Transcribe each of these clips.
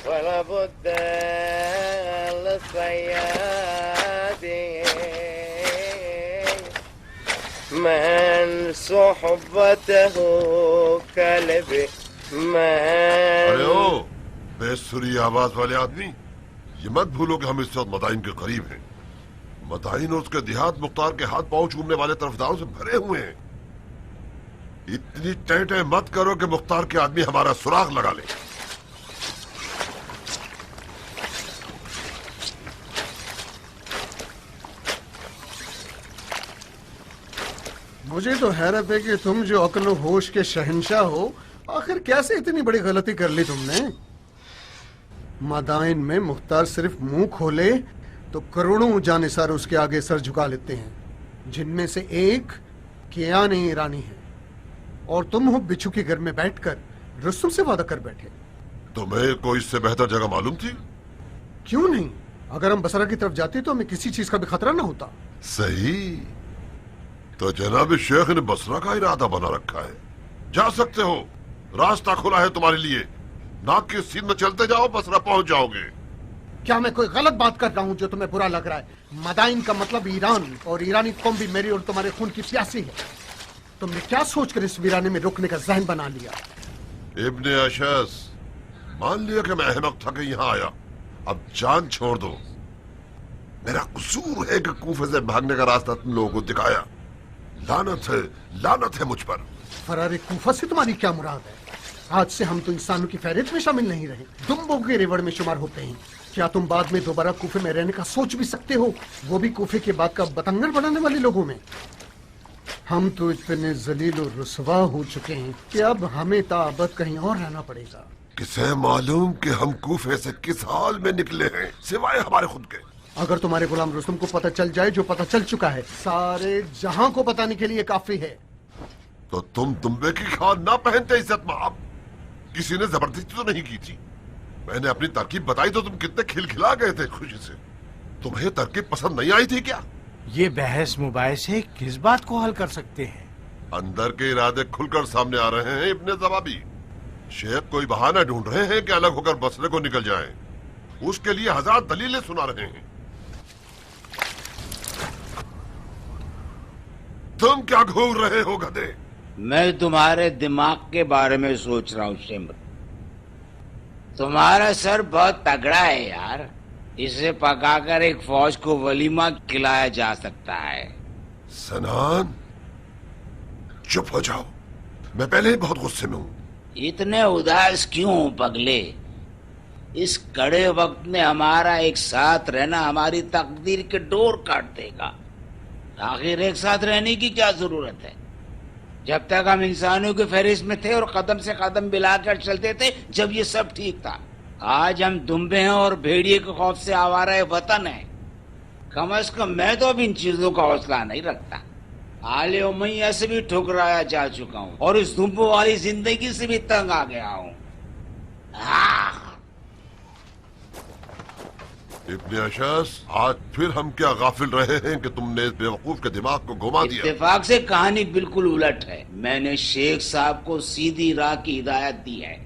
ولا بد للصياد من صحبته كلب من ارے او بےسری آواز والے آدمی، یہ مت بھولو کہ ہم اس وقت مدائن کے قریب ہیں۔ مدائن اور اس کے دیہات مختار کے ہاتھ پاؤں چومنے والے طرفداروں سے بھرے ہوئے ہیں۔ اتنی ٹہٹے مت کرو کہ مختار کے آدمی ہمارا سراغ لگا لے۔ مجھے تو حیرت ہے کہ تم جو عقل و ہوش کے شہنشاہ ہو، آخر کیسے اتنی بڑی غلطی کر لی تم نے؟ مدائن میں مختار صرف منہ کھولے تو کروڑوں جانثار اس کے آگے سر جھکا لیتے ہیں، جن میں سے ایک کیان ایرانی ہے، اور تم ہو بچھو کے گھر میں بیٹھ کر رستم سے وعدہ کر بیٹھے۔ تمہیں کوئی اس سے بہتر جگہ معلوم تھی؟ کیوں نہیں؟ اگر ہم بصرہ کی طرف جاتے تو ہمیں کسی چیز کا بھی خطرہ نہ ہوتا۔ صحیح، تو جناب شیخ نے بصرہ کا ارادہ بنا رکھا ہے، جا سکتے ہو، راستہ کھلا ہے تمہارے لیے، ناک کی سین میں چلتے جاؤ، بصرہ پہنچ جاؤ گے۔ کیا میں کوئی غلط بات کر رہا ہوں جو تمہیں برا لگ رہا ہے؟ مدائن کا مطلب ایران، اور ایرانی قوم بھی میری اور تمہارے خون کی پیاسی ہے۔ تم نے کیا سوچ کر اس ویرانے میں رکنے کا ذہن بنا لیا؟ ابن اشعث، مان لیا کہ میں احمق تھا کہ یہاں آیا، اب جان چھوڑ دو۔ میرا قصور ہے کہ کوفے سے بھاگنے کا راستہ تم لوگوں کو دکھایا۔ لعنت ہے مجھ پر۔ فرار کوفہ سے تمہاری کیا مراد ہے؟ آج سے ہم تو انسانوں کی فہرست میں شامل نہیں رہے، دمبوں کے ریوڑ میں شمار ہوتے ہیں۔ کیا تم بعد میں دوبارہ کوفے میں رہنے کا سوچ بھی سکتے ہو، وہ بھی کوفے کے بعد کا بتنگڑ بنانے والے لوگوں میں؟ ہم تو اتنے ذلیل و رسوا ہو چکے ہیں کہ اب ہمیں تابت کہیں اور رہنا پڑے گا۔ کسے معلوم کہ ہم کوفے سے کس حال میں نکلے ہیں سوائے ہمارے خود کے؟ اگر تمہارے غلام رستم کو پتہ چل جائے جو پتہ چل چکا ہے، سارے جہاں کو بتانے کے لیے کافی ہے۔ تو تم دمبے کی کھال نہ پہنتے عزت مآب، کسی نے زبردستی تو نہیں کی تھی۔ میں نے اپنی ترکیب بتائی تو تم کتنے کھلکھلا گئے تھے خوشی سے۔ تمہیں ترکیب پسند نہیں آئی تھی کیا؟ یہ بحث مباحثے کس بات کو حل کر سکتے ہیں؟ اندر کے ارادے کھل کر سامنے آ رہے ہیں ابن زبابی۔ شیخ کوئی بہانہ ڈھونڈ رہے ہیں کہ الگ ہو کر بصرے کو نکل جائیں، اس کے لیے ہزار دلیلیں سنا رہے ہیں۔ تم کیا گھور رہے ہو گدھے؟ میں تمہارے دماغ کے بارے میں سوچ رہا ہوں شمر۔ تمہارا سر بہت تگڑا ہے یار، اسے پکا کر ایک فوج کو ولیمہ کھلایا جا سکتا ہے۔ سنان چپ ہو جاؤ، میں پہلے ہی بہت غصے میں ہوں۔ اتنے اداس کیوں ہوں پگلے؟ اس کڑے وقت میں ہمارا ایک ساتھ رہنا ہماری تقدیر کے ڈور کاٹ دے گا۔ آخر ایک ساتھ رہنے کی کیا ضرورت ہے؟ جب تک ہم انسانوں کے فہرست میں تھے اور قدم سے قدم ملا کر چلتے تھے، جب یہ سب ٹھیک تھا۔ آج ہم دمبے ہیں اور بھیڑیے کے خوف سے آوارہ وطن ہیں۔ کم از کم میں تو اب ان چیزوں کا حوصلہ نہیں رکھتا۔ آل امیہ سے بھی ٹھکرایا جا چکا ہوں اور اس دمبوں والی زندگی سے بھی تنگ آ گیا ہوں۔ ابن اشعث، آج پھر ہم کیا غافل رہے ہیں کہ تم نے اس بیوقوف کے دماغ کو گھما دیا۔ اتفاق سے کہانی بالکل الٹ ہے۔ میں نے شیخ صاحب کو سیدھی راہ کی ہدایت دی ہے،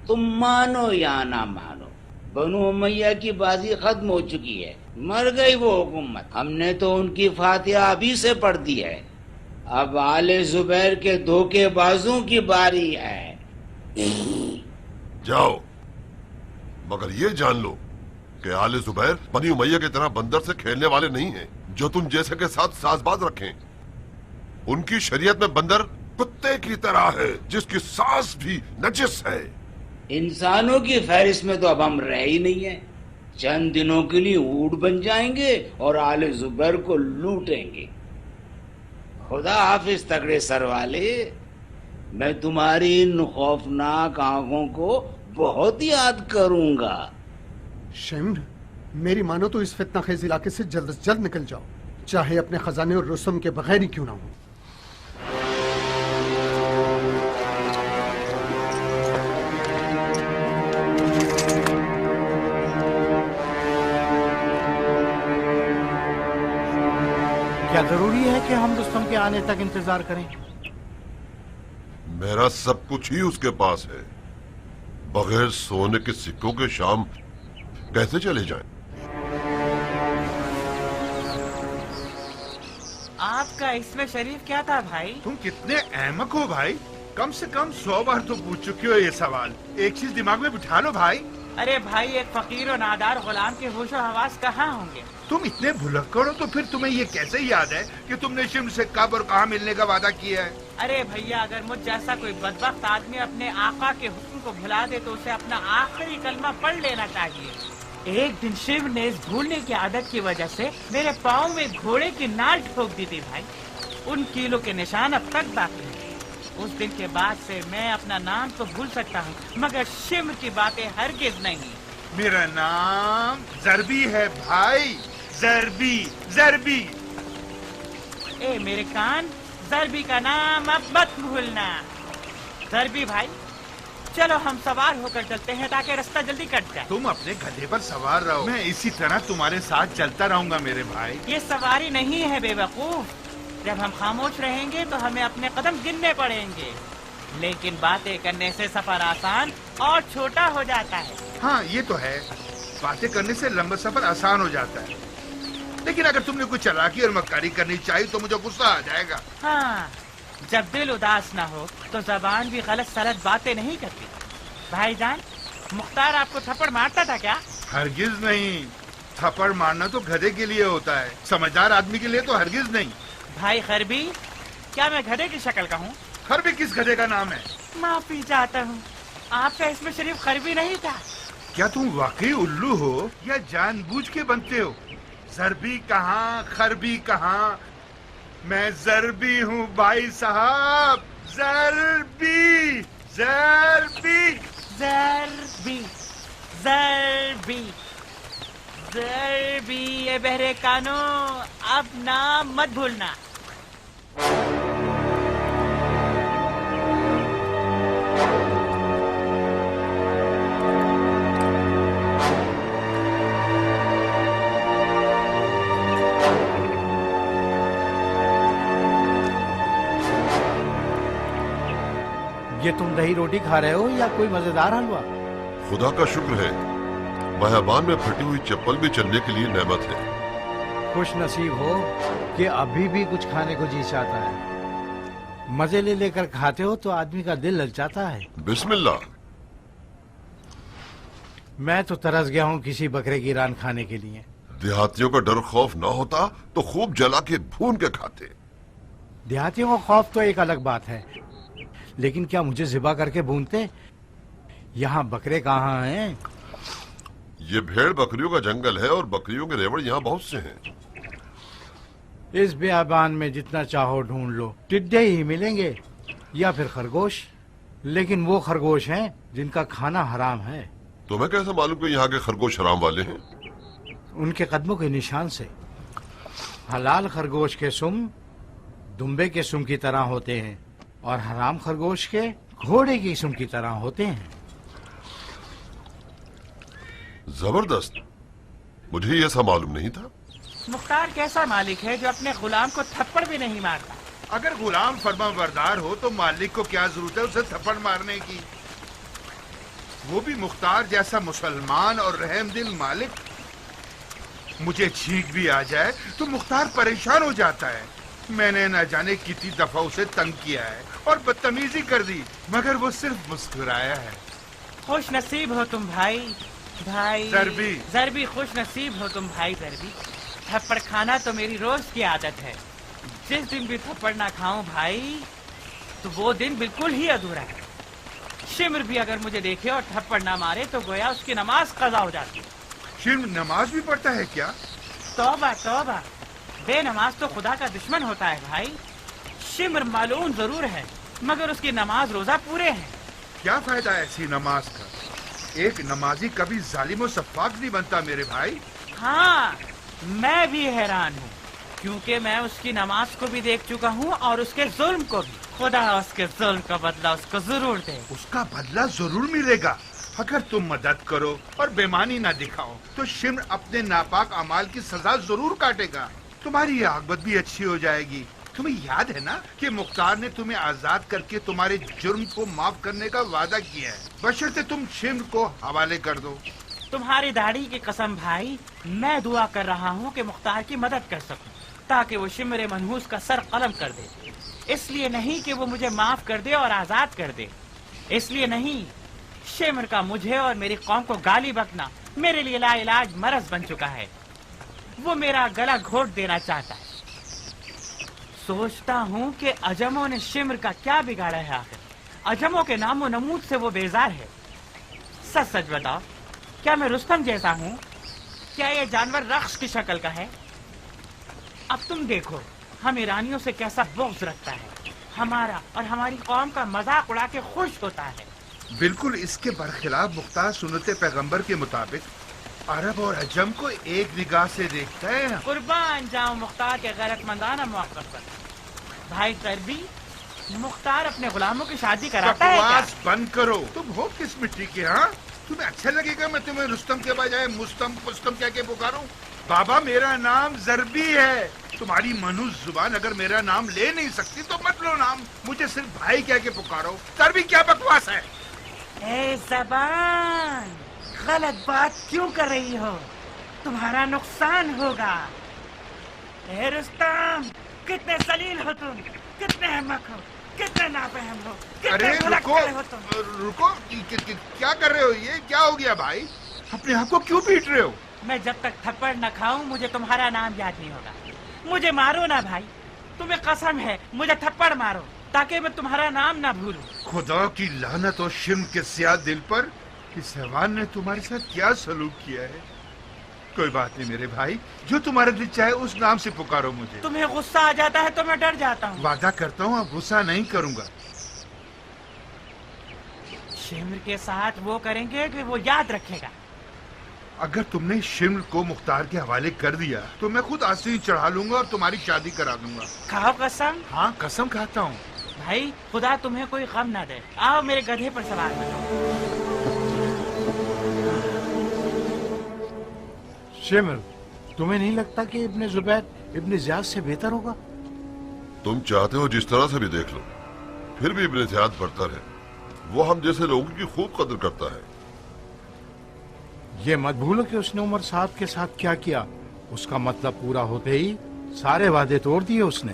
تم مانو یا نہ مانو۔ بنو امیہ کی بازی ختم ہو چکی ہے، مر گئی وہ حکومت۔ ہم نے تو ان کی فاتحہ ابھی سے پڑھ دی ہے، اب آل زبیر کے دھوکے بازوں کی باری ہے۔ جاؤ، مگر یہ جان لو کہ آل زبیر بنی امیہ کی طرح بندر سے کھیلنے والے نہیں ہیں جو تم جیسے کے ساتھ ساز باز رکھیں۔ ان کی شریعت میں بندر کتے کی طرح ہے جس کی سانس بھی نجس ہے۔ انسانوں کی فہرست میں تو اب ہم رہ ہی نہیں ہیں، چند دنوں کے لیے اونٹ بن جائیں گے اور آل زبیر کو لوٹیں گے۔ خدا حافظ تگڑے سر والے، میں تمہاری ان خوفناک آنکھوں کو بہت یاد کروں گا۔ شمر، میری مانو تو اس فتنہ خیز علاقے سے جلد از جلد نکل جاؤ، چاہے اپنے خزانے اور رسم کے بغیر ہی کیوں نہ ہو۔ کیا ضروری ہے کہ ہم رستم کے آنے تک انتظار کریں؟ میرا سب کچھ ہی اس کے پاس ہے. بغیر سونے کے سکوں کے شام کیسے چلے جائیں؟ آپ کا اس میں شریف کیا تھا بھائی؟ تم کتنے احمق ہو بھائی. کم سے کم 100 بار تو پوچھ چکی ہو یہ سوال. ایک چیز دماغ میں بٹھا لو بھائی. ارے بھائی، ایک فقیر و نادار غلام کے ہوش و حواس کہاں ہوں گے؟ تم اتنے بھلکڑ ہو تو پھر تمہیں یہ کیسے یاد ہے کہ تم نے شمر سے کب اور کہاں ملنے کا وعدہ کیا ہے؟ ارے بھیا، اگر مجھ جیسا کوئی بدبخت آدمی اپنے آقا کے حکم کو بھلا دے تو اسے اپنا آخری کلمہ پڑھ لینا چاہیے. ایک دن شیو نے اس بھولنے کی عادت کی وجہ سے میرے پاؤں میں گھوڑے کی نال ٹھوک دی تھی بھائی. ان کیلوں کے نشان اب تک باقی ہیں. اس دن کے بعد سے میں اپنا نام تو بھول سکتا ہوں مگر شمر کی باتیں ہرگز نہیں. میرا نام ضربی ہے بھائی. ضربی ضربی. اے میرے کان، ضربی کا نام اب مت بھولنا. ضربی بھائی، چلو ہم سوار ہو کر چلتے ہیں تاکہ راستہ جلدی کٹ جائے. تم اپنے گدھے پر سوار رہو، میں اسی طرح تمہارے ساتھ چلتا رہوں گا میرے بھائی. یہ سواری نہیں ہے بے وقوف. جب ہم خاموش رہیں گے تو ہمیں اپنے قدم گننے پڑیں گے، لیکن باتیں کرنے سے سفر آسان اور چھوٹا ہو جاتا ہے. ہاں یہ تو ہے، باتیں کرنے سے لمبا سفر آسان ہو جاتا ہے. لیکن اگر تم نے کوئی چالاکی اور مکاری کرنی چاہیے تو مجھے غصہ آ جائے گا. ہاں، جب دل اداس نہ ہو تو زبان بھی غلط سلط باتیں نہیں کرتی. بھائی جان، مختار آپ کو تھپڑ مارتا تھا کیا؟ ہرگز نہیں. تھپڑ مارنا تو گدھے کے لیے ہوتا ہے، سمجھدار آدمی کے لیے تو ہرگز نہیں. بھائی خربی، کیا میں گدھے کی شکل کا ہوں؟ خربی کس گدھے کا نام ہے؟ معافی چاہتا ہوں، آپ کا اس میں شریف خربی نہیں تھا. کیا تم واقعی الو ہو یا جان بوجھ کے بنتے ہو؟ ضربی کہاں خربی کہاں؟ میں ضربی ہوں بھائی صاحب. ضربی ضربی ضربی ضربی ضربی. اے بہرے کانو، اب نام مت بھولنا. یہ تم دہی روٹی کھا رہے ہو یا کوئی مزیدار حلوہ؟ خدا کا شکر ہے، بیابان میں پھٹی ہوئی چپل بھی چلنے کے لیے نعمت ہے. خوش نصیب ہو کہ ابھی بھی کچھ کھانے کو جی چاہتا ہے. مزے لے لے کر کھاتے ہو تو آدمی کا دل للچاتا ہے. بسم اللہ. میں تو ترس گیا ہوں کسی بکرے کی ران کھانے کے لیے. دیہاتیوں کا ڈر خوف نہ ہوتا تو خوب جلا کے بھون کے کھاتے. دیہاتیوں کا خوف تو ایک الگ بات ہے، لیکن کیا مجھے ذبح کر کے بھونتے؟ یہاں بکرے کہاں ہیں؟ یہ بھیڑ بکریوں کا جنگل ہے اور بکریوں کے ریوڑ یہاں بہت سے ہیں. اس بیابان میں جتنا چاہو ڈھونڈ لو، ٹڈے ہی ملیں گے یا پھر خرگوش. لیکن وہ خرگوش ہیں جن کا کھانا حرام ہے. تمہیں کیسے معلوم کہ یہاں کے خرگوش حرام والے ہیں؟ ان کے قدموں کے نشان سے. حلال خرگوش کے سم دمبے کے سم کی طرح ہوتے ہیں اور حرام خرگوش کے گھوڑے کی سم کی طرح ہوتے ہیں. زبردست، مجھے یہ ایسا معلوم نہیں تھا. مختار کیسا مالک ہے جو اپنے غلام کو تھپڑ بھی نہیں مارتا؟ اگر غلام فرما بردار ہو تو مالک کو کیا ضرورت ہے اسے تھپڑ مارنے کی؟ وہ بھی مختار جیسا مسلمان اور رحم دل مالک. مجھے چھینک بھی آ جائے تو مختار پریشان ہو جاتا ہے. میں نے نہ جانے کتنی دفعہ اسے تنگ کیا ہے اور بدتمیزی کر دی مگر وہ صرف مسکرایا ہے. خوش نصیب ہو تم بھائی. بھائی ضربی ضربی، خوش نصیب ہو تم بھائی ضربی. تھپڑ کھانا تو میری روز کی عادت ہے. جس دن بھی تھپڑ نہ کھاؤں بھائی تو وہ دن بالکل ہی ادھورا ہے. شمر بھی اگر مجھے دیکھے اور تھپڑ نہ مارے تو گویا اس کی نماز قضا ہو جاتی. شمر نماز بھی پڑھتا ہے کیا؟ توبہ توبہ، بے نماز تو خدا کا دشمن ہوتا ہے بھائی. شمر ملعون ضرور ہے مگر اس کی نماز روزہ پورے ہیں. کیا فائدہ ایسی نماز کا؟ ایک نمازی کبھی ظالم و سفاک نہیں بنتا میرے بھائی. ہاں، میں بھی حیران ہوں کیونکہ میں اس کی نماز کو بھی دیکھ چکا ہوں اور اس کے ظلم کو بھی. خدا اس کے ظلم کا بدلہ اس کو ضرور دے. اس کا بدلہ ضرور ملے گا. اگر تم مدد کرو اور بےمانی نہ دکھاؤ تو شمر اپنے ناپاک اعمال کی سزا ضرور کاٹے گا. تمہاری یہ عاقبت بھی اچھی ہو جائے گی. تمہیں یاد ہے نا کہ مختار نے تمہیں آزاد کر کے تمہارے جرم کو معاف کرنے کا وعدہ کیا ہے، بشرطے تم شمر کو حوالے کر دو۔ تمہاری داڑھی کی قسم بھائی، میں دعا کر رہا ہوں کہ مختار کی مدد کر سکوں تاکہ وہ شمر منحوس کا سر قلم کر دے۔ اس لیے نہیں کہ وہ مجھے معاف کر دے اور آزاد کر دے، اس لیے نہیں، شمر کا مجھے اور میری قوم کو گالی بکنا میرے لیے لا علاج مرض بن چکا ہے۔ وہ میرا گلا گھونٹ دینا چاہتا ہے۔ سوچتا ہوں کہ عجموں نے شمر کا کیا بگاڑا ہے آخر؟ عجموں کے نام و نمود سے وہ بیزار ہے۔ سچ سچ بتاؤ، کیا میں رستم جیسا ہوں؟ کیا یہ جانور رخش کی شکل کا ہے؟ اب تم دیکھو ہم ایرانیوں سے کیسا بغض رکھتا ہے، ہمارا اور ہماری قوم کا مذاق اڑا کے خوش ہوتا ہے۔ بالکل اس کے برخلاف مختار سنت پیغمبر کے مطابق عرب اور عجم کو ایک نگاہ سے دیکھتا ہے۔ قربان جاؤں مختار کے غیرت مندانہ موقف پر۔ بھائی کربی، مختار اپنے غلاموں کی شادی کراتا ہے کیا؟ بکواس بند کرو، تم ہو کس مٹی کے؟ ہاں تمہیں اچھا لگے گا میں تمہیں رستم کے بجائے مستم پستم کہہ کے پکاروں؟ بابا میرا نام ضربی ہے، تمہاری منحوس زبان اگر میرا نام لے نہیں سکتی تو مت لو نام، مجھے صرف بھائی کہہ کے پکارو۔ ضربی کیا بکواس ہے؟ اے زبان، غلط بات کیوں کر رہی ہو؟ تمہارا نقصان ہوگا۔ اے رستم، کتنے ذلیل ہو تم، کتنے احمق ہو، کتنے نافہم ہو، ارے کتنے بھلک رکو کرے ہو تم۔ رکو، کیا کر رہے ہو؟ یہ کیا ہو گیا بھائی؟ اپنے آپ کو کیوں پیٹ رہے ہو؟ میں جب تک تھپڑ نہ کھاؤں مجھے تمہارا نام یاد نہیں ہوگا۔ مجھے مارو نہ بھائی، تمہیں قسم ہے مجھے تھپڑ مارو تاکہ میں تمہارا نام نہ بھولوں۔ خدا کی لعنت اور شم کے سیاہ دل پر، اس حیوان نے تمہارے ساتھ کیا سلوک کیا ہے؟ کوئی بات نہیں میرے بھائی، جو تمہارا دل چاہے اس نام سے پکارو مجھے۔ تمہیں غصہ آ جاتا ہے تو میں ڈر جاتا ہوں۔ وعدہ کرتا ہوں اب غصہ نہیں کروں گا۔ شمر کے ساتھ وہ کریں گے کہ وہ یاد رکھے گا۔ اگر تم نے شمر کو مختار کے حوالے کر دیا تو میں خود آسین چڑھا لوں گا اور تمہاری شادی کرا دوں گا۔ کھاؤ قسم۔ ہاں قسم کھاتا ہوں۔ بھائی خدا تمہیں کوئی غم نہ دے، آؤ میرے گدھے پر سوار ہو جاؤ۔ شمر، تمہیں نہیں لگتا کہ ابن زبیر ابن زیاد سے بہتر ہوگا؟ تم چاہتے ہو جس طرح سے بھی دیکھ لو، پھر بھی ابن زیاد برتر ہے۔ وہ ہم جیسے لوگوں کی خوب قدر کرتا ہے۔ یہ مت بھولو کہ اس نے عمر صاحب کے ساتھ کیا کیا۔ اس کا مطلب پورا ہوتے ہی سارے وعدے توڑ دیے اس نے۔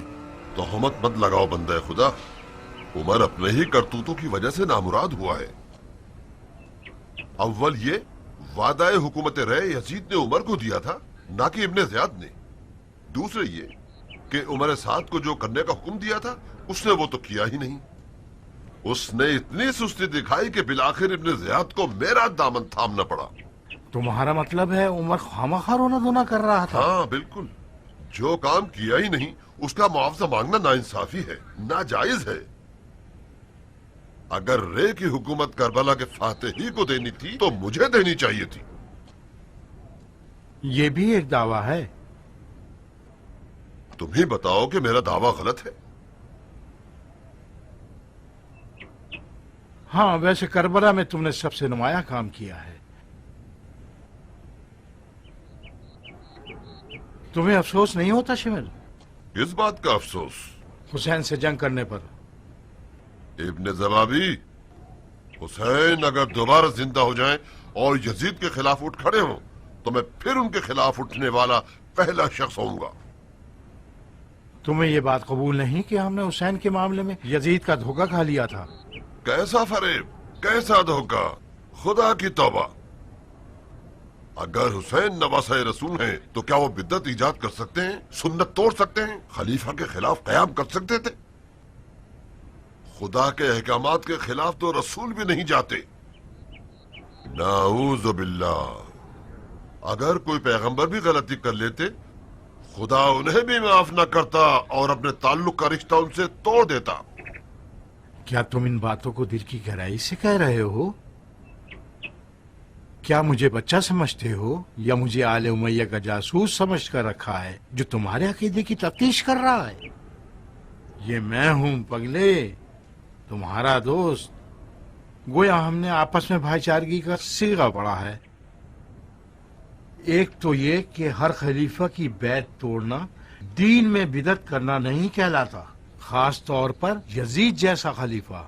تہمت مت لگاؤ بندہ خدا، عمر اپنے ہی کرتوتوں کی وجہ سے نامراد ہوا ہے۔ اول یہ وعدہ حکومت رے یزید نے عمر کو دیا تھا، نہ کہ ابن زیاد نے۔ دوسرے یہ کہ عمر سعد کو جو کرنے کا حکم دیا تھا اس نے وہ تو کیا ہی نہیں۔ اس نے اتنی سستی دکھائی کہ بالآخر ابن زیاد کو میرا دامن تھامنا پڑا۔ تمہارا مطلب ہے عمر خواہ رونا دھونا کر رہا تھا؟ ہاں بالکل، جو کام کیا ہی نہیں اس کا معاوضہ مانگنا ناانصافی ہے، ناجائز ہے۔ اگر رے کی حکومت کربلا کے فاتح ہی کو دینی تھی تو مجھے دینی چاہیے تھی۔ یہ بھی ایک دعویٰ ہے۔ تم ہی بتاؤ کہ میرا دعویٰ غلط ہے؟ ہاں ویسے کربلا میں تم نے سب سے نمایاں کام کیا ہے۔ تمہیں افسوس نہیں ہوتا شمر؟ کس بات کا افسوس؟ حسین سے جنگ کرنے پر۔ ابن زبابی، حسین اگر دوبارہ زندہ ہو جائیں اور یزید کے خلاف اٹھ کھڑے ہوں تو میں پھر ان کے خلاف اٹھنے والا پہلا شخص ہوں گا۔ تمہیں یہ بات قبول نہیں کہ ہم نے حسین کے معاملے میں یزید کا دھوکہ کھا لیا تھا؟ کیسا فریب، کیسا دھوکہ! خدا کی توبہ! اگر حسین نواسہ رسول ہیں تو کیا وہ بدعت ایجاد کر سکتے ہیں، سنت توڑ سکتے ہیں، خلیفہ کے خلاف قیام کر سکتے تھے؟ خدا کے احکامات کے خلاف تو رسول بھی نہیں جاتے۔ نعوذ باللہ! اگر کوئی پیغمبر بھی غلطی کر لیتے خدا انہیں بھی معاف نہ کرتا اور اپنے تعلق کا رشتہ ان سے توڑ دیتا۔ کیا تم ان باتوں کو دل کی گہرائی سے کہہ رہے ہو؟ کیا مجھے بچہ سمجھتے ہو یا مجھے آل امیہ کا جاسوس سمجھ کر رکھا ہے جو تمہارے عقیدے کی تفتیش کر رہا ہے؟ یہ میں ہوں پگلے، تمہارا دوست۔ گویا ہم نے آپس میں بھائی چارگی کا صیغہ پڑھا ہے۔ ایک تو یہ کہ ہر خلیفہ کی بیعت توڑنا دین میں بدعت کرنا نہیں کہلاتا، خاص طور پر یزید جیسا خلیفہ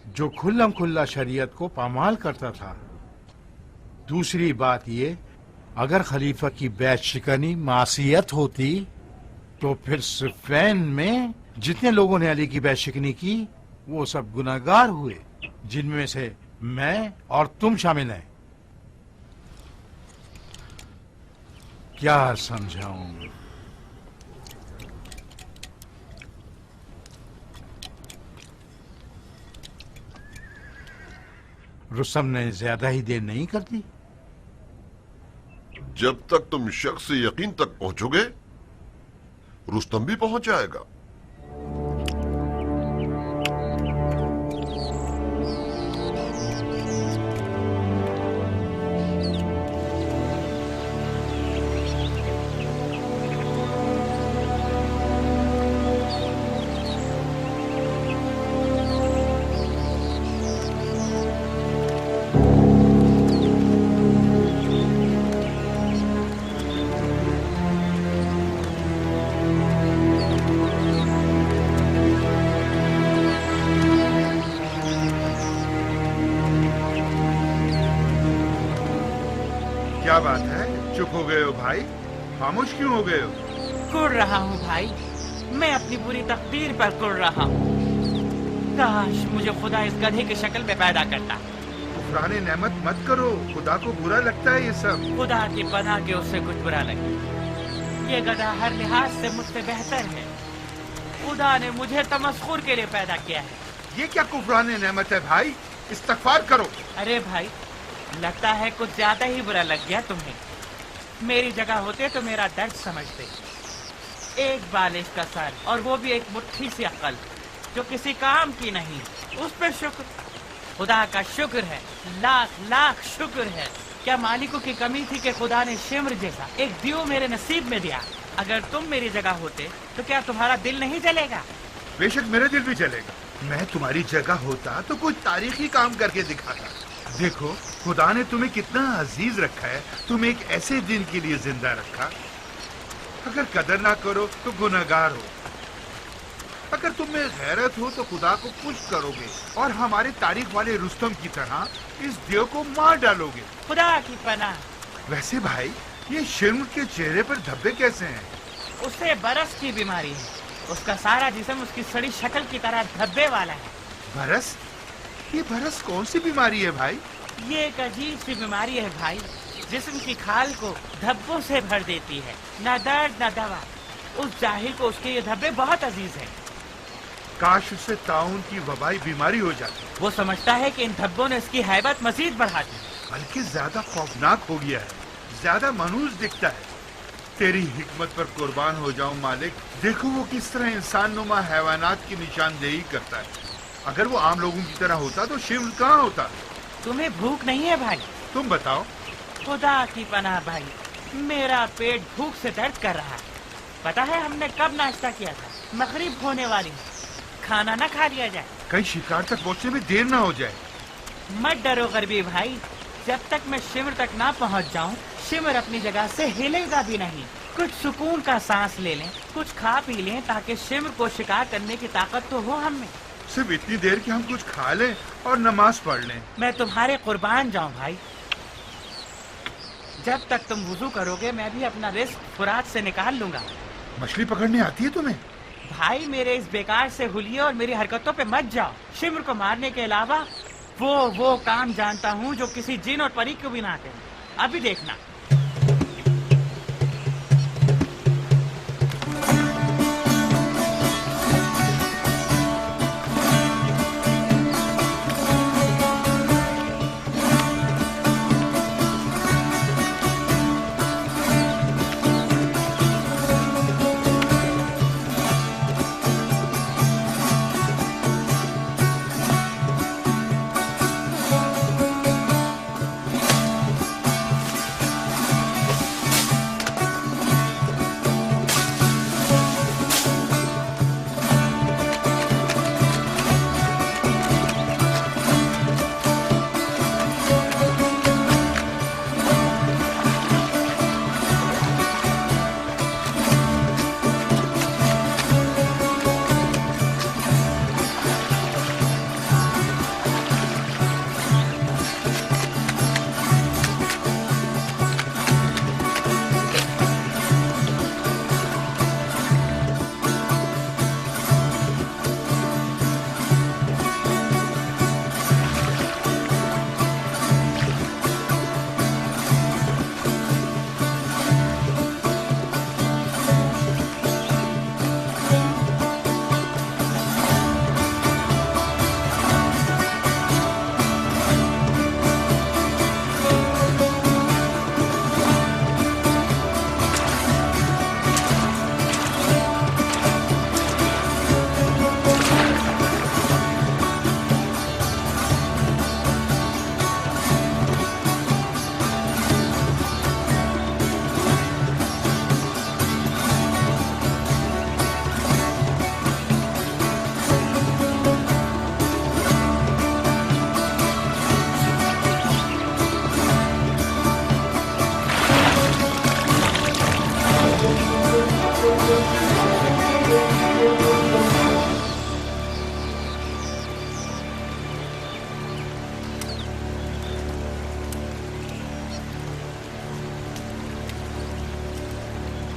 جو کھلم کھلا شریعت کو پامال کرتا تھا۔ دوسری بات یہ، اگر خلیفہ کی بیعت شکنی معصیت ہوتی تو پھر صفین میں جتنے لوگوں نے علی کی بیعت شکنی کی وہ سب گناہگار ہوئے، جن میں سے میں اور تم شامل ہیں۔ کیا سمجھاؤں؟ رستم نے زیادہ ہی دیر نہیں کرتی؟ جب تک تم شخص یقین تک پہنچو گے رستم بھی پہنچ جائے گا۔ کیا بات ہے، چپ ہو گئے ہو بھائی؟ خاموش کیوں ہو گئے ہو؟ کڑ رہا ہوں بھائی، میں اپنی بری تقدیر پر کڑ رہا ہوں۔ کاش مجھے خدا اس گدھے کی شکل میں پیدا کرتا۔ کفران نعمت مت کرو، خدا کو برا لگتا ہے یہ سب۔ خدا کی پناہ کے اس سے کچھ برا لگے، یہ گدھا ہر لحاظ سے مجھ سے بہتر ہے۔ خدا نے مجھے تمسخر کے لیے پیدا کیا ہے۔ یہ کیا کفران نعمت ہے بھائی؟ استغفار کرو۔ ارے بھائی، لگتا ہے کچھ زیادہ ہی برا لگ گیا تمہیں۔ میری جگہ ہوتے تو میرا درد سمجھتے۔ ایک بالش کا سر اور وہ بھی ایک مٹھی سی عقل جو کسی کام کی نہیں، اس پہ شکر، خدا کا شکر ہے، لاکھ لاکھ شکر ہے۔ کیا مالکوں کی کمی تھی کہ خدا نے شمر جیسا ایک دیو میرے نصیب میں دیا؟ اگر تم میری جگہ ہوتے تو کیا تمہارا دل نہیں جلے گا؟ بے شک میرا دل بھی چلے گا۔ میں تمہاری جگہ ہوتا تو کچھ تاریخی کام کر کے دکھاتا۔ دیکھو خدا نے تمہیں کتنا عزیز رکھا ہے، تمہیں ایک ایسے دن کے لیے زندہ رکھا۔ اگر قدر نہ کرو تو گناہگار ہو، اگر تم میں غیرت ہو تو خدا کو خوش کرو گے اور ہمارے تاریخ والے رستم کی طرح اس دیو کو مار ڈالو گے۔ خدا کی پناہ۔ ویسے بھائی یہ شرم کے چہرے پر دھبے کیسے ہیں؟ اسے برس کی بیماری ہے، اس کا سارا جسم اس کی سڑی شکل کی طرح دھبے والا ہے۔ برس؟ یہ برس کون سی بیماری ہے بھائی؟ یہ ایک عجیب سی بیماری ہے بھائی، جسم کی کھال کو دھبوں سے بھر دیتی ہے، نہ درد نہ دوا۔ اس جاہل کو اس کے یہ دھبے بہت عزیز ہیں۔ کاش اسے طاعون کی وبائی بیماری ہو جاتی، وہ سمجھتا ہے کہ ان دھبوں نے اس کی ہیبت مزید بڑھا دی۔ بلکہ زیادہ خوفناک ہو گیا ہے، زیادہ منحوس دکھتا ہے۔ تیری حکمت پر قربان ہو جاؤں مالک، دیکھو وہ کس طرح انسان نما حیوانات کی نشاندہی کرتا ہے۔ اگر وہ عام لوگوں کی طرح ہوتا تو شمر کہاں ہوتا؟ تمہیں بھوک نہیں ہے بھائی؟ تم بتاؤ۔ خدا کی پناہ بھائی، میرا پیٹ بھوک سے درد کر رہا ہے۔ پتا ہے ہم نے کب ناشتہ کیا تھا؟ مغرب ہونے والی ہے، کھانا نہ کھا لیا جائے، کہیں شکار تک پہنچنے میں دیر نہ ہو جائے۔ مت ڈرو غربی بھائی، جب تک میں شمر تک نہ پہنچ جاؤں شمر اپنی جگہ سے ہلے گا بھی نہیں۔ کچھ سکون کا سانس لے لیں، کچھ کھا پی لیں تاکہ شمر کو شکار کرنے کی طاقت تو ہو ہم میں۔ صرف اتنی دیر کہ ہم کچھ کھا لیں اور نماز پڑھ لیں۔ میں تمہارے قربان جاؤں بھائی، جب تک تم وضو کرو گے میں بھی اپنا رزق فرات سے نکال لوں گا۔ مچھلی پکڑنے آتی ہے تمہیں؟ بھائی میرے اس بیکار سے حلیے اور میری حرکتوں پہ مت جاؤ۔ شمر کو مارنے کے علاوہ وہ کام جانتا ہوں جو کسی جن اور پری کو بھی نہ آتے۔ ابھی دیکھنا۔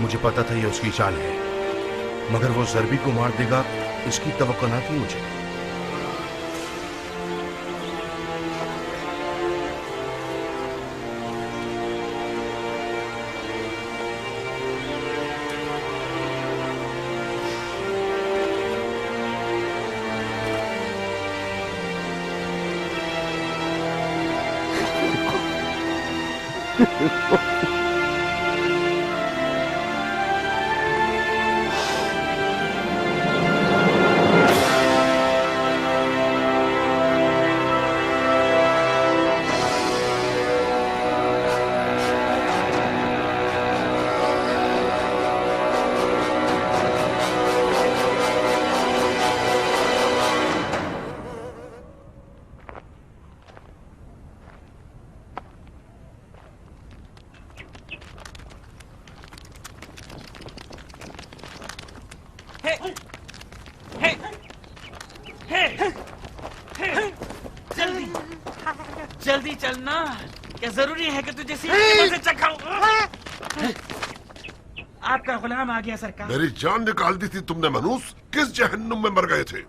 مجھے پتا تھا یہ اس کی چال ہے، مگر وہ ضربی کو مار دے گا اس کی توقع نہ تھی مجھے۔ جلدی چلنا، کیا ضروری ہے کہ تجھے سیدھے سے چکھاؤں؟ آپ کا غلام آ گیا سرکار۔ میری جان نکال دی تھی تم نے منوس، کس جہنم میں مر گئے تھے؟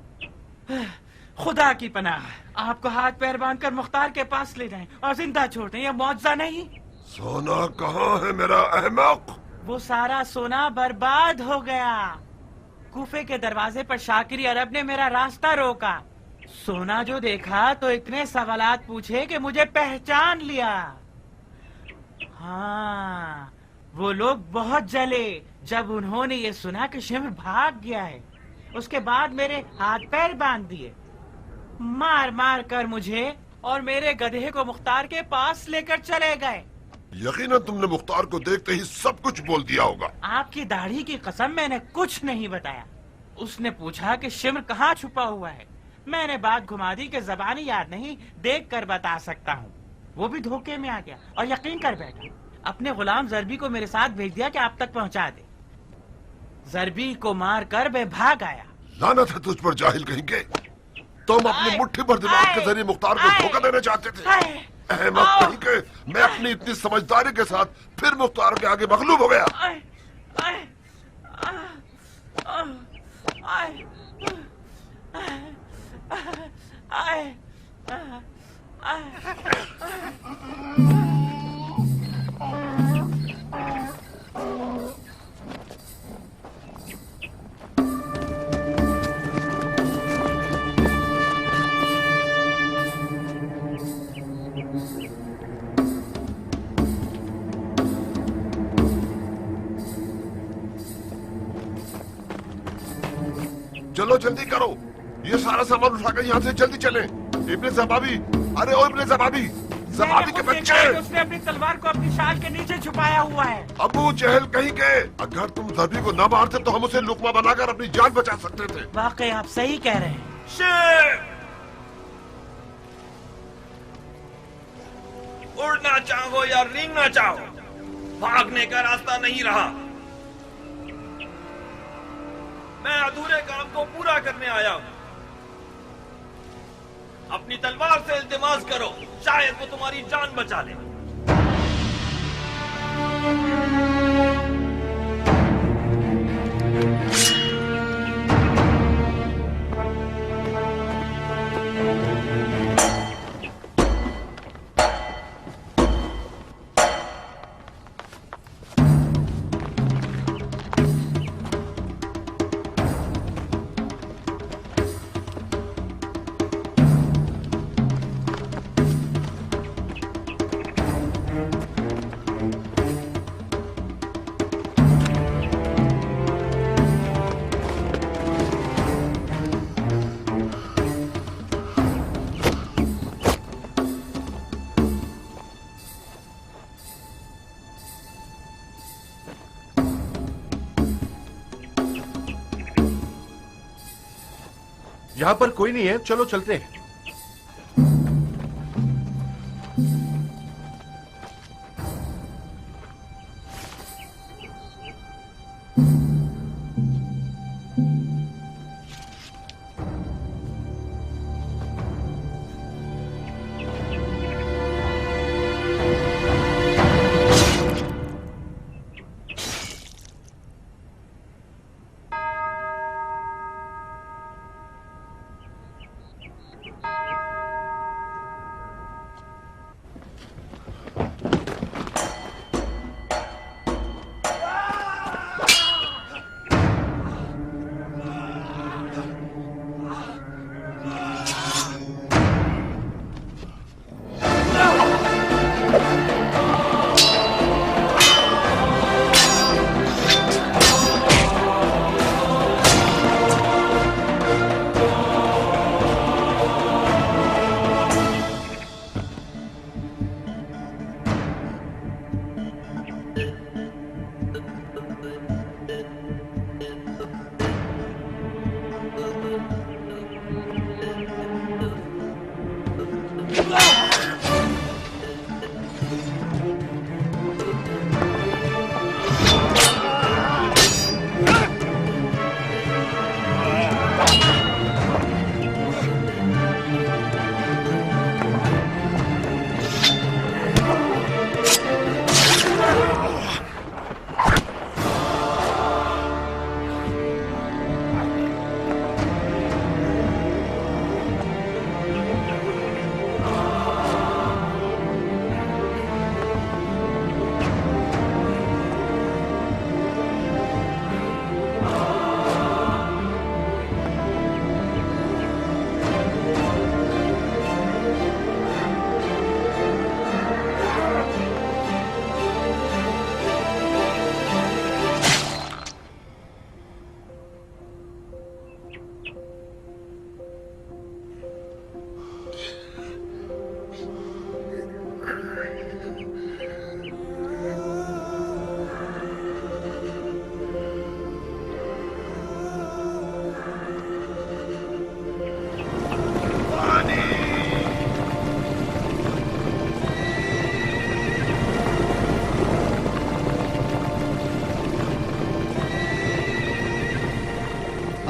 خدا کی پناہ، آپ کو ہاتھ پیر باندھ کر مختار کے پاس لے جائیں اور زندہ چھوڑ دیں، یہ معجزہ نہیں؟ سونا کہاں ہے میرا احمق؟ وہ سارا سونا برباد ہو گیا۔ کوفے کے دروازے پر شاکری عرب نے میرا راستہ روکا، سونا جو دیکھا تو اتنے سوالات پوچھے کہ مجھے پہچان لیا۔ ہاں، وہ لوگ بہت جلے جب انہوں نے یہ سنا کہ شمر بھاگ گیا ہے۔ اس کے بعد میرے ہاتھ پیر باندھ دیے، مار مار کر مجھے اور میرے گدھے کو مختار کے پاس لے کر چلے گئے۔ یقیناً تم نے مختار کو دیکھتے ہی سب کچھ بول دیا ہوگا۔ آپ کی داڑھی کی قسم میں نے کچھ نہیں بتایا۔ اس نے پوچھا کہ شمر کہاں چھپا ہوا ہے، میں نے بات گھما دی کہ زبانی یاد نہیں، دیکھ کر بتا سکتا ہوں۔ وہ بھی دھوکے میں آ گیا اور یقین کر بیٹھا۔ اپنے غلام ضربی کو میرے ساتھ بھیج دیا کہ آپ تک پہنچا دے۔ ضربی کو مار کر میں بھاگ آیا۔ لعنت ہے تجھ پر جاہل کہیں گے، تم اپنی مٹھی پر دماغ کے ذریعے مختار کو دھوکہ دینا چاہتے تھے۔ احمق کہیں کہ میں اپنی اتنی سمجھداری کے ساتھ پھر مختار کے آگے مغلوب ہو گیا۔ چلو جلدی کرو، یہ سارا سامان اٹھا کر یہاں سے جلدی چلیں۔ ابن زبابی، ارے او ابن زبابی، زبابی کے بچے! اس نے اپنی تلوار کو اپنی شال کے نیچے چھپایا ہوا ہے۔ ابو جہل کہیں گے، اگر تم ضربی کو نہ مارتے تو ہم اسے لقمہ بنا کر اپنی جان بچا سکتے تھے۔ واقعی آپ صحیح کہہ رہے ہیں۔ اڑنا چاہو یا رینگنا چاہو، بھاگنے کا راستہ نہیں رہا۔ میں ادھورے کام کو پورا کرنے آیا ہوں۔ اپنی تلوار سے التماس کرو، شاید وہ تمہاری جان بچا لے۔ یہاں پر کوئی نہیں ہے، چلو چلتے ہیں۔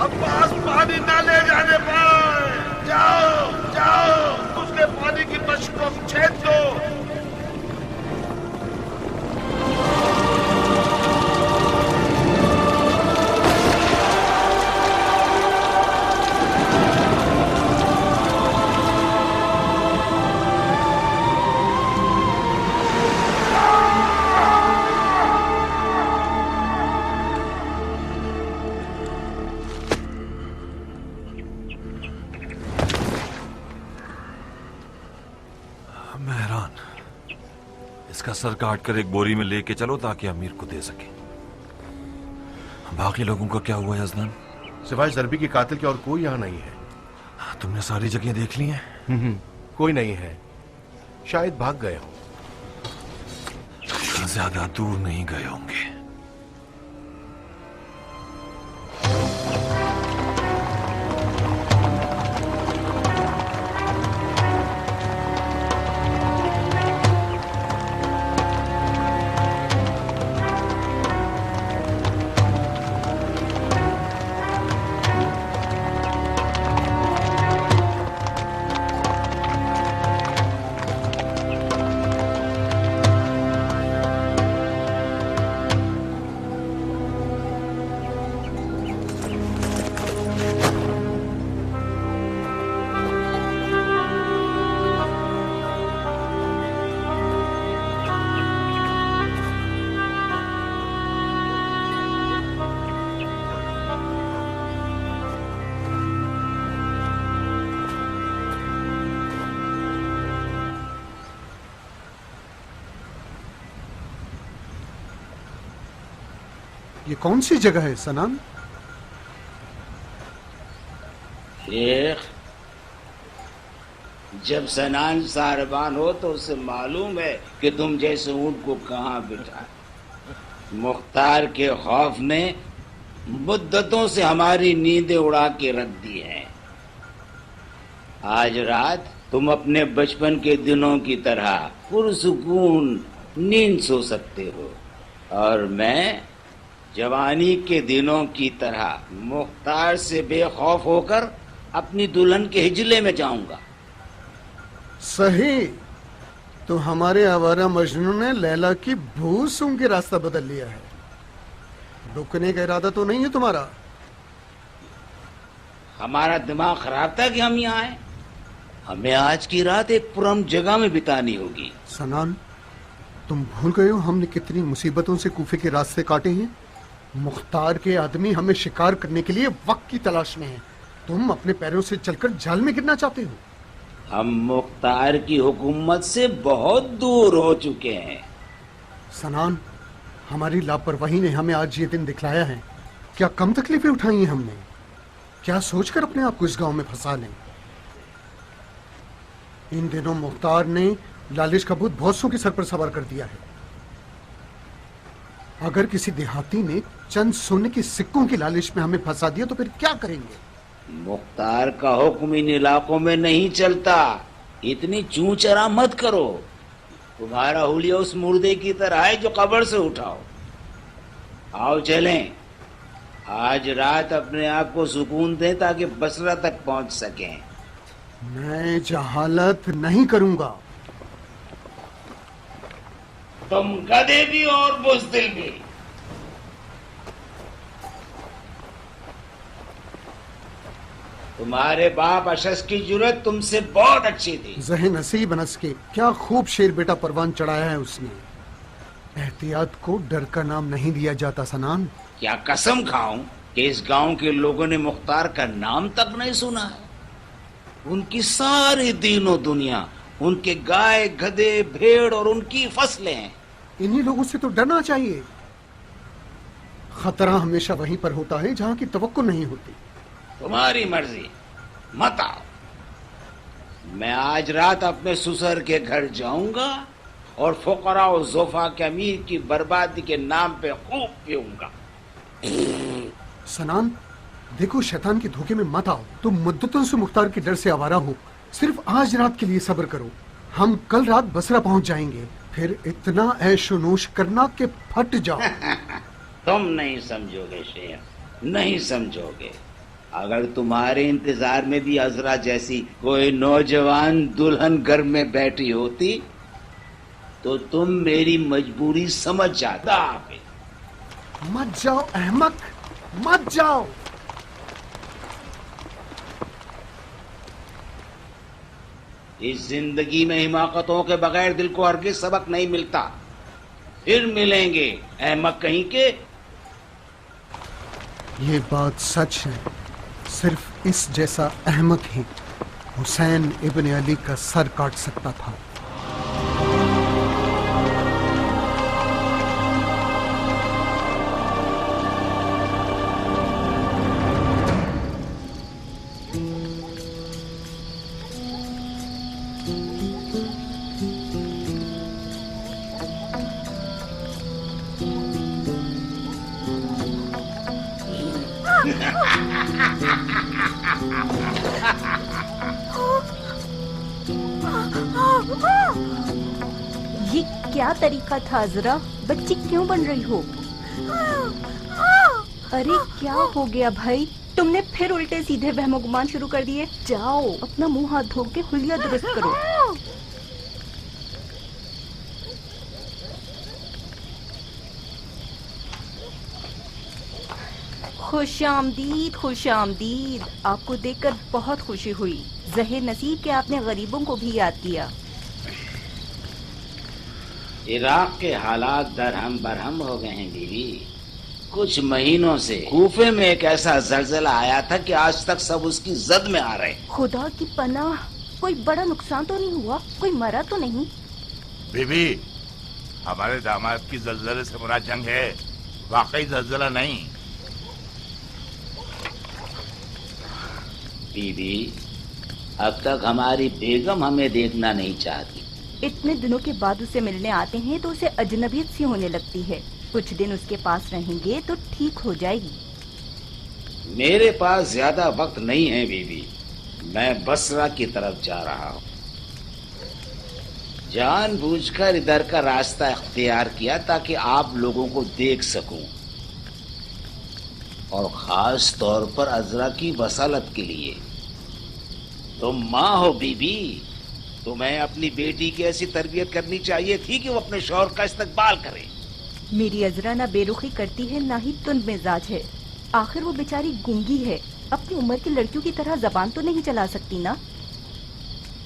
عباس پانی نہ لے جانے پائے. جاؤ جاؤ اس کے پانی کی مشق کو چھید دو. اس کا سر کاٹ کر ایک بوری میں لے کے چلو تاکہ امیر کو دے سکے. باقی لوگوں کا کیا ہوا ہے ازنان؟ سوائے ضربی کے قاتل کے اور کوئی یہاں نہیں ہے. تم نے ساری جگہ دیکھ لی ہیں؟ کوئی نہیں ہے، شاید بھاگ گئے ہوں. زیادہ دور نہیں گئے ہوں گے. یہ کون سی جگہ ہے سنان؟ شیخ، جب سنان ساربان ہو تو اسے معلوم ہے کہ تم جیسے اونٹ کو کہاں بٹھا. مختار کے خوف نے مدتوں سے ہماری نیندیں اڑا کے رکھ دی ہیں. آج رات تم اپنے بچپن کے دنوں کی طرح پرسکون نیند سو سکتے ہو، اور میں جوانی کے دنوں کی طرح مختار سے بے خوف ہو کر اپنی دلہن کے ہجلے میں جاؤں گا. صحیح. تو ہمارے آوارہ مجنون نے لیلا کی بھو سونگ کے راستہ بدل لیا ہے. رکنے کا ارادہ تو نہیں ہے تمہارا؟ ہمارا دماغ خراب تھا کہ ہم یہاں آئے. ہمیں آج کی رات ایک پرامن جگہ میں بتانی ہوگی. سنان، تم بھول گئے ہو ہم نے کتنی مصیبتوں سے کوفے کے راستے کاٹے ہیں. مختار کے آدمی ہمیں شکار کرنے کے لیے وقت کی تلاش میں ہیں. تم اپنے پیروں سے چل کر جال میں گرنا چاہتے ہو. ہم مختار کی حکومت سے بہت دور ہو چکے ہیں. سنان، ہماری لاپرواہی نے ہمیں آج یہ دن دکھلایا ہے. کیا کم تکلیفیں اٹھائی ہیں ہم نے؟ کیا سوچ کر اپنے آپ کو اس گاؤں میں پھنسا لیں؟ ان دنوں مختار نے لالچ کا بھوت بہت سو کے سر پر سوار کر دیا ہے. اگر کسی دیہاتی نے چند سونے کے سکوں کی لالچ میں ہمیں پھنسا دیا تو پھر کیا کریں گے؟ مختار کا حکم ان علاقوں میں نہیں چلتا. اتنی چوں چرا مت کرو. تمہارا حلیہ اس مردے کی طرح ہے جو قبر سے اٹھاؤ. آؤ چلیں. آج رات اپنے آپ کو سکون دیں تاکہ بصرہ تک پہنچ سکیں. میں جہالت نہیں کروں گا. تم گدھے بھی اور بزدل بھی. تمہارے باپ اشس کی جرت تم سے بہت اچھی تھی. ذہن نصیب انس کے کیا خوب شیر بیٹا پروان چڑھایا ہے اس نے. احتیاط کو ڈر کا نام نہیں دیا جاتا سنان. کیا قسم کھاؤں کہ اس گاؤں کے لوگوں نے مختار کا نام تک نہیں سنا ہے. ان کی ساری دین و دنیا ان کے گائے گدھے بھیڑ اور ان کی فصلیں ہیں. انہی لوگوں سے تو ڈرنا چاہیے. خطرہ ہمیشہ وہیں پر ہوتا ہے جہاں کی توقع نہیں ہوتی. تمہاری مرضی. مت آؤ. میں آج رات اپنے سسر کے گھر جاؤں گا اور فقراء و ضعفاء کے امیر کی بربادی کے نام پہ خوب پیوں گا. سنان دیکھو، شیطان کے دھوکے میں مت آؤ. تم مدتوں سے مختار کے ڈر سے آوارہ ہو. صرف آج رات کے لیے صبر کرو. ہم کل رات بصرہ پہنچ جائیں گے. پھر اتنا عیش و نوش کرنا کہ پھٹ جاؤ. تم نہیں سمجھو گے شیخ، نہیں سمجھو گے. اگر تمہارے انتظار میں بھی عذرا جیسی کوئی نوجوان دلہن گھر میں بیٹھی ہوتی تو تم میری مجبوری سمجھ جاتا. مت جاؤ احمق، مت جاؤ. اس زندگی میں حماقتوں کے بغیر دل کو ہرگز سبق نہیں ملتا. پھر ملیں گے احمق کہیں کے. یہ بات سچ ہے، صرف اس جیسا احمق ہی حسین ابن علی کا سر کاٹ سکتا تھا. یہ کیا طریقہ تھا عذرا؟ بچی کیوں بن رہی ہو؟ ارے کیا ہو گیا بھائی؟ تم نے پھر الٹے سیدھے وہم و گمان شروع کر دیے. جاؤ اپنا منہ ہاتھ دھو کے حلیہ درست کرو. خوش آمدید، خوش آمدید. آپ کو دیکھ کر بہت خوشی ہوئی. ظہیر نصیب کہ آپ نے غریبوں کو بھی یاد کیا. عراق کے حالات درہم برہم ہو گئے ہیں بیوی. کچھ مہینوں سے کوفے میں ایک ایسا زلزلہ آیا تھا کہ آج تک سب اس کی زد میں آ رہے. خدا کی پناہ، کوئی بڑا نقصان تو نہیں ہوا؟ کوئی مرا تو نہیں؟ بی بی، ہمارے داماد کی زلزلے سے مراد جنگ ہے، واقعی زلزلہ نہیں. بی بی، اب تک ہماری بیگم ہمیں دیکھنا نہیں چاہتی. اتنے دنوں کے بعد اسے ملنے آتے ہیں تو اسے اجنبیت سی ہونے لگتی ہے. کچھ دن اس کے پاس رہیں گے تو ٹھیک ہو جائے گی. میرے پاس زیادہ وقت نہیں ہے بی بی. میں بصرہ کی طرف جا رہا ہوں. جان بوجھ کر ادھر کا راستہ اختیار کیا تاکہ آپ لوگوں کو دیکھ سکوں، اور خاص طور پر عذرا کی وصالت کے لیے. تم ماں ہو بی بی، تمہیں اپنی بیٹی کی ایسی تربیت کرنی چاہیے تھی کہ وہ اپنے شوہر کا استقبال کرے. میری عذرا نہ بے رخی کرتی ہے نہ ہی تند مزاج ہے. آخر وہ بیچاری گونگی ہے، اپنی عمر کی لڑکیوں کی طرح زبان تو نہیں چلا سکتی نا.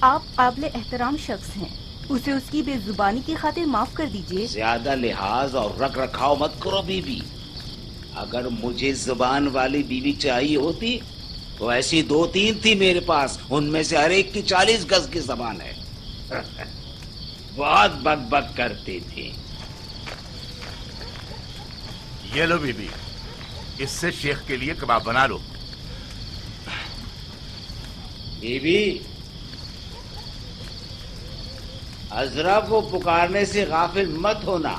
آپ قابل احترام شخص ہیں، اسے اس کی بے زبانی کی خاطر معاف کر دیجئے. زیادہ لحاظ اور رکھ رکھاؤ مت کرو بی بی. اگر مجھے زبان والی بیوی چاہیے ہوتی تو ایسی 2-3 تھی میرے پاس. ان میں سے ہر ایک کی 40 گز کی زبان ہے. بہت بک بک کرتی تھی. یہ لو بی بی، اس سے شیخ کے لیے کباب بنا لو. بی بی، عذرا کو پکارنے سے غافل مت ہونا.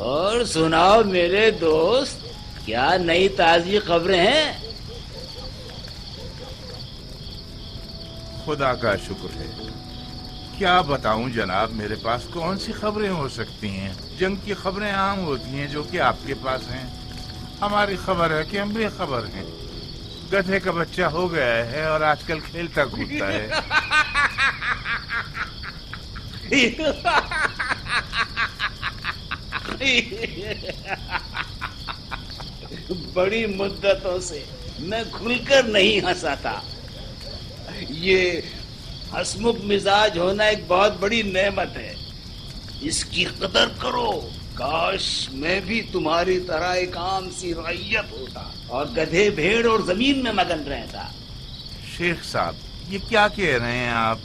اور سناؤ میرے دوست، کیا نئی تازی خبریں ہیں؟ خدا کا شکر ہے. کیا بتاؤں جناب، میرے پاس کون سی خبریں ہو سکتی ہیں؟ جنگ کی خبریں عام ہوتی ہیں جو کہ آپ کے پاس ہیں. ہماری خبر ہے کہ ہم بے خبر ہیں. گدھے کا بچہ ہو گیا ہے اور آج کل کھیلتا کودتا ہے. بڑی مدتوں سے میں کھل کر نہیں ہنسا تھا. یہ ہسمکھ مزاج ہونا ایک بہت بڑی نعمت ہے. اس کی قدر کرو. کاش میں بھی تمہاری طرح ایک عام سی رعیت ہوتا اور گدھے بھیڑ اور زمین میں مگن رہتا. شیخ صاحب، یہ کیا کہہ رہے ہیں آپ؟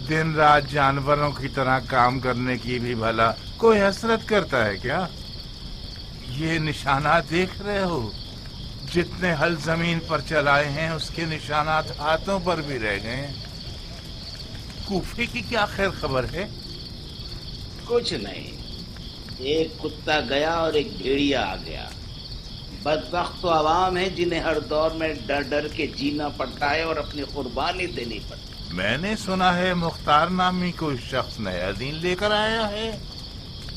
دن رات جانوروں کی طرح کام کرنے کی بھی بھلا کوئی حسرت کرتا ہے کیا؟ یہ نشانات دیکھ رہے ہو؟ جتنے ہل زمین پر چلائے ہیں اس کے نشانات ہاتھوں پر بھی رہ گئے ہیں. کوفے کی کیا خیر خبر ہے؟ کچھ نہیں. ایک کتا گیا اور ایک بھیڑیا آ گیا. بدبخت تو عوام ہیں جنہیں ہر دور میں ڈر ڈر کے جینا پڑتا ہے اور اپنی قربانی دینی پڑتی. میں نے سنا ہے مختار نامی کوئی شخص نیا دین لے کر آیا ہے.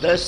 10